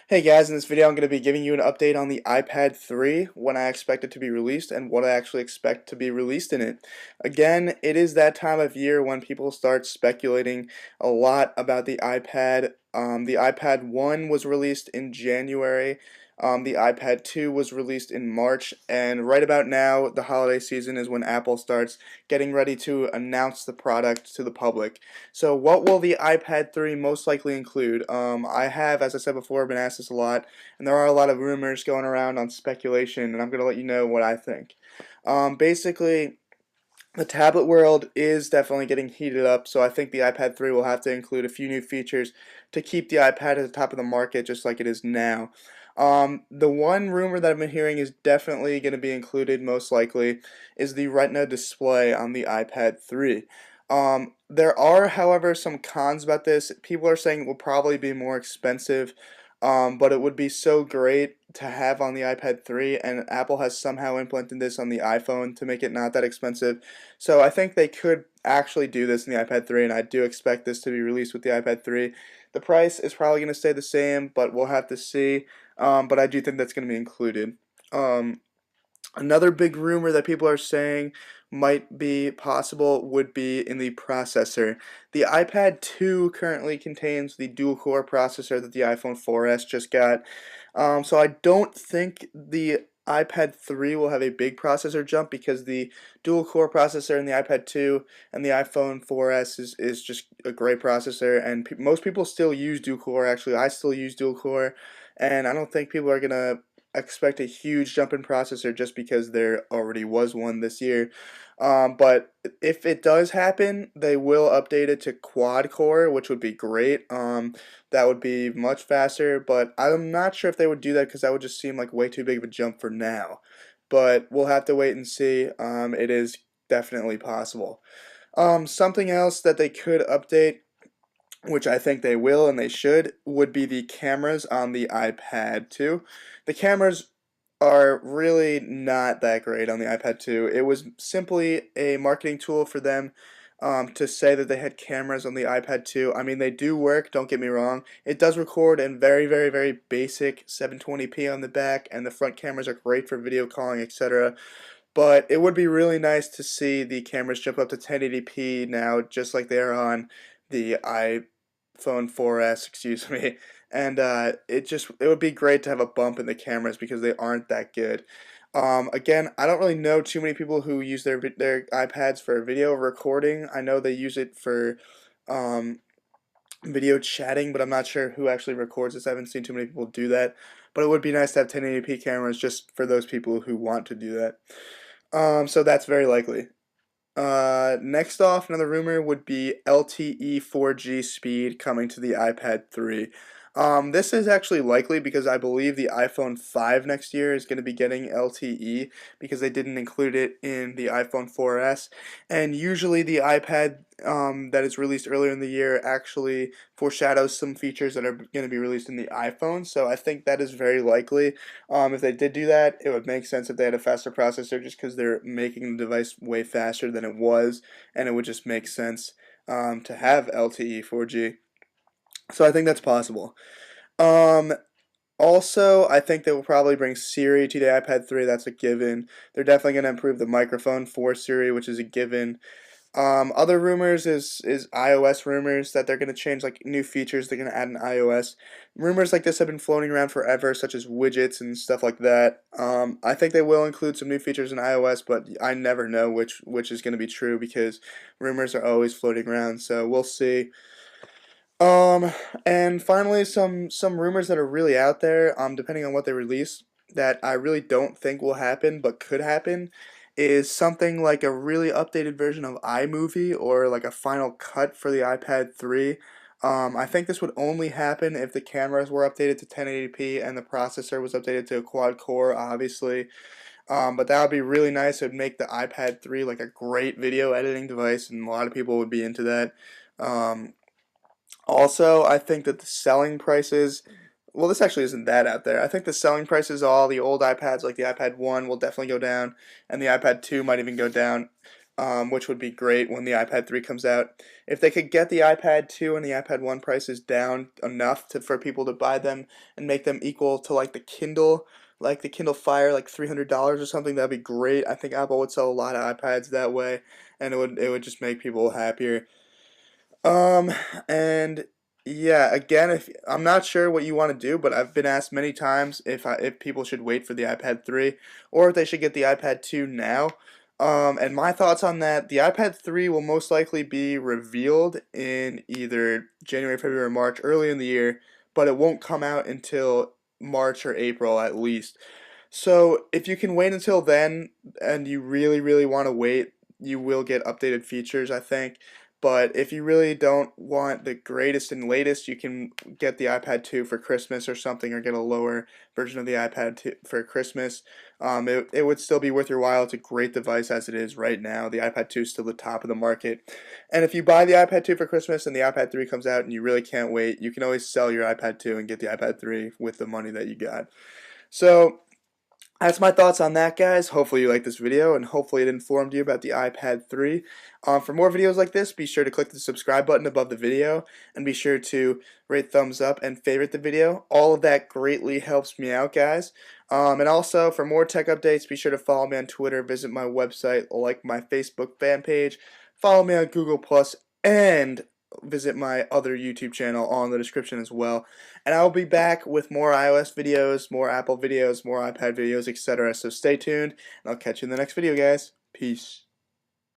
Hey guys, in this video I'm going to be giving you an update on the iPad 3, when I expect it to be released, and what I actually expect to be released in it. Again, it is that time of year when people start speculating a lot about the iPad. The iPad 1 was released in January, the iPad 2 was released in March, and right about now, the holiday season is when Apple starts getting ready to announce the product to the public. So what will the iPad 3 most likely include? I have, as I said before, been asked this a lot, and there are a lot of rumors going around on speculation, and I'm going to let you know what I think. Basically, the tablet world is definitely getting heated up, so I think the iPad 3 will have to include a few new features to keep the iPad at the top of the market just like it is now. The one rumor that I've been hearing is definitely going to be included, most likely, is the retina display on the iPad 3. There are, however, some cons about this. People are saying it will probably be more expensive, but it would be so great to have on the iPad 3, and Apple has somehow implemented this on the iPhone to make it not that expensive. So I think they could actually do this in the iPad 3, and I do expect this to be released with the iPad 3. The price is probably going to stay the same, but we'll have to see. But I do think that's going to be included. Um, Another big rumor that people are saying might be possible would be in the processor. The iPad 2 currently contains the dual-core processor that the iPhone 4S just got. So I don't think the iPad 3 will have a big processor jump because the dual-core processor in the iPad 2 and the iPhone 4S is just a great processor, and most people still use dual-core. Actually, I still use dual-core, and I don't think people are gonna expect a huge jump in processor just because there already was one this year. But if it does happen, they will update it to quad core, which would be great. That would be much faster, but I'm not sure if they would do that because that would just seem like way too big of a jump for now. But we'll have to wait and see. It is definitely possible. Something else that they could update, which I think they will and they should, would be the cameras on the iPad 2. The cameras are really not that great on the iPad 2. It was simply a marketing tool for them to say that they had cameras on the iPad 2. I mean, they do work, don't get me wrong. It does record in very, very, very basic 720p on the back, and the front cameras are great for video calling, etc. But it would be really nice to see the cameras jump up to 1080p now, just like they are on the iPhone 4S, excuse me. And it would be great to have a bump in the cameras because they aren't that good. Again, I don't really know too many people who use their iPads for video recording. I know they use it for um, video chatting, but I'm not sure who actually records this. I haven't seen too many people do that. But it would be nice to have 1080p cameras just for those people who want to do that. So that's very likely. Next off, another rumor would be LTE 4G speed coming to the iPad 3. This is actually likely because I believe the iPhone 5 next year is going to be getting LTE because they didn't include it in the iPhone 4S. And usually the iPad that is released earlier in the year actually foreshadows some features that are going to be released in the iPhone. So I think that is very likely. If they did do that, it would make sense if they had a faster processor just because they're making the device way faster than it was, and it would just make sense to have LTE 4G. So I think that's possible. Um, Also, I think they will probably bring Siri to the iPad 3. That's a given. They're definitely going to improve the microphone for Siri, which is a given. Other rumors is iOS rumors that they're going to change like new features they're going to add in iOS. Rumors like this have been floating around forever, such as widgets and stuff like that. I think they will include some new features in iOS, but I never know which is going to be true because rumors are always floating around. So we'll see. Um, and finally, some rumors that are really out there, depending on what they release, that I really don't think will happen, but could happen, is something like a really updated version of iMovie or like a Final Cut for the iPad 3. I think this would only happen if the cameras were updated to 1080p and the processor was updated to a quad core, obviously. But that would be really nice. It would make the iPad 3 like a great video editing device, and a lot of people would be into that. Um, Also, I think that the selling prices, well, this actually isn't that out there. I think the selling prices of all the old iPads, like the iPad 1, will definitely go down, and the iPad 2 might even go down. which would be great when the iPad 3 comes out. If they could get the iPad 2 and the iPad 1 prices down enough for people to buy them and make them equal to like the Kindle Fire, like $300 or something, that'd be great. I think Apple would sell a lot of iPads that way, and it would just make people happier. Um, and yeah, again, if I'm not sure what you want to do, but I've been asked many times if people should wait for the iPad 3 or if they should get the iPad 2 now. And my thoughts on that, the iPad 3 will most likely be revealed in either January, February, or March, early in the year, but it won't come out until March or April at least. So if you can wait until then and you really, really want to wait, you will get updated features, I think. But if you really don't want the greatest and latest, you can get the iPad 2 for Christmas or something, or get a lower version of the iPad 2 for Christmas. It would still be worth your while. It's a great device as it is right now. The iPad 2 is still the top of the market. And if you buy the iPad 2 for Christmas and the iPad 3 comes out and you really can't wait, you can always sell your iPad 2 and get the iPad 3 with the money that you got. So that's my thoughts on that, guys. Hopefully you liked this video, and hopefully it informed you about the iPad 3. For more videos like this, be sure to click the subscribe button above the video, and be sure to rate, thumbs up, and favorite the video. All of that greatly helps me out, guys. And also, for more tech updates, be sure to follow me on Twitter, visit my website, like my Facebook fan page, follow me on Google+, and visit my other YouTube channel all in the description as well. And I'll be back with more iOS videos, more Apple videos, more iPad videos, etc. So stay tuned, and I'll catch you in the next video, guys. Peace.